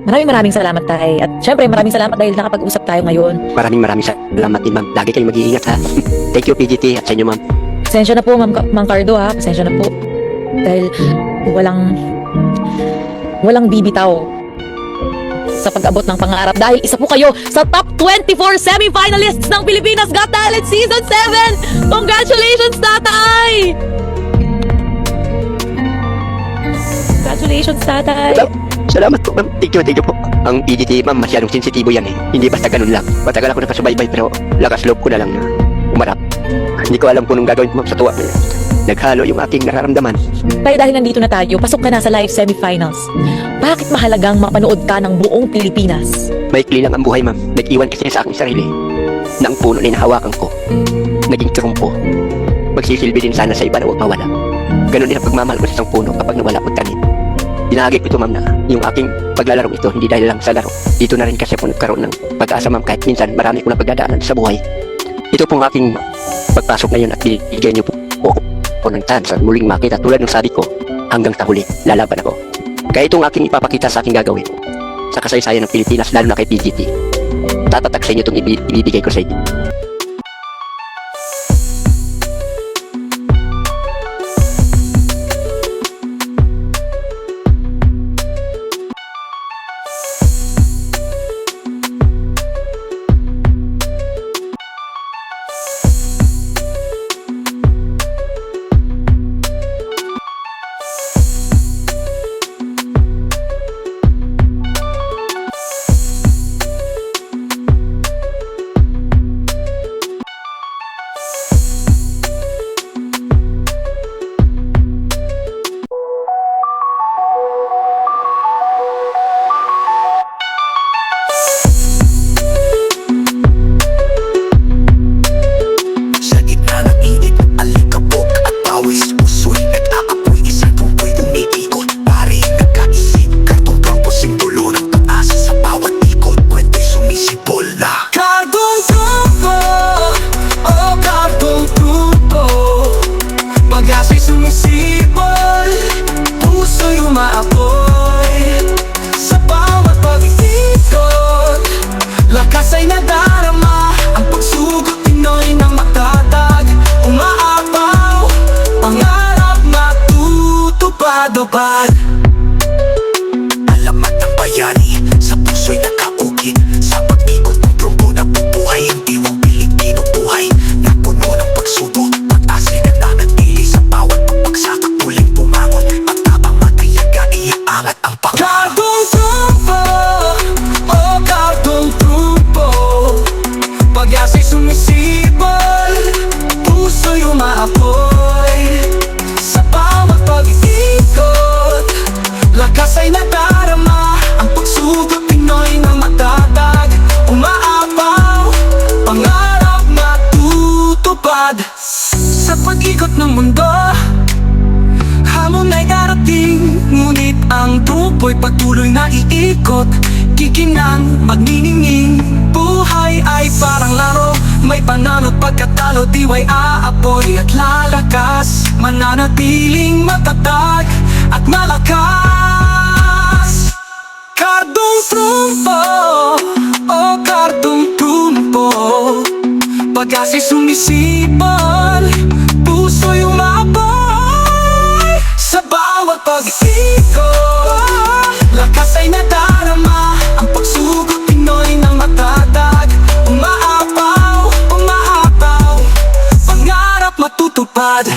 maraming salamat tay. At syempre maraming salamat dahil nakapag-usap tayo ngayon. Maraming salamat din, ma'am. Lagi kayong mag-iingat, ha. Thank you, PGT, at sa inyo, ma'am. Pasensya na po, Mang Cardo, ha. Pasensya na po. Dahil walang bibitaw sa pag-abot ng pangarap dahil isa po kayo sa top 24 semi-finalists ng Pilipinas Got Talent Season 7! Congratulations, tatay! Congratulations, tatay! Salamat po, ma'am. Thank you po. Ang PGT, ma'am, masyadong sensitibo yan, eh. Hindi basta ganun lang. Matagal ako nakasubaybay, pero lakas loob ko na lang na umarap. Hindi ko alam kung anong gagawin ko, ma'am, sa tuwa. Naghalo yung aking nararamdaman. Tayo dahil nandito na tayo, pasok ka na sa live semi-finals. Bakit mahalagang mapanood ka ng buong Pilipinas? Maikli lang ang buhay, ma'am. Nag-iwan kasi sa aking sarili na ang puno na hinahawakan ko naging trumpo. Magsisilbi din sana sa iba na huwag mawala. Ganun din ang pagmamahal ko sa isang puno kapag nawala pagtanim. Binahagi ko ito, ma'am, na yung aking paglalaro ito hindi dahil lang sa laro. Dito na rin kasi ako nagkaroon ng pag-asa, ma'am, kahit minsan marami ko na pagdadaanan sa buhay. Ito pong aking pagpasok ngayon at bigyan niyo po ako ng chance at muling makita tulad ng sabi ko, hanggang sa huli, lalaban ako. Kaya itong aking ipapakita sa aking gagawin sa kasaysayan ng Pilipinas, lalo na kay PGT. Tatatak sa inyo itong ibibigay ko sa inyo. Alamat ng bayani sa puso'y nakaukit. Sa pag-ikot ng trumpo na bubuhay ang diwang Pilipino buhay na puno ng pagsubok. Pag-asa'y nananatili sa bawat pagbagsak. Tuling pumangon at tabang matayaga iangat ang pangarap. Kardong trumpo, oh kardong trumpo. Pag-asa'y sumisibol, puso'y umaapoy. Sa bawat pag-ikot, lakas ay nadarama. Ang pagsubok Pinoy na matatag, umaapaw, pangarap matutupad. Sa pag-ikot ng mundo, hamon ay darating. Ngunit ang trumpo'y patuloy na iikot. Kikinang magniningning, buhay ay parang laro. May pananot pagkatalo, diway aapoy at lalakas. Mananatiling matatag at malakas. Kardong trumpo, oh kardong trumpo. Pag-asa'y sumisipol, puso'y umapoy. Sa bawat pag-ikot, lakas ay nadarama. Ang pagsugod Pinoy na matatag, umaapaw, umaapaw, pangarap matutupad.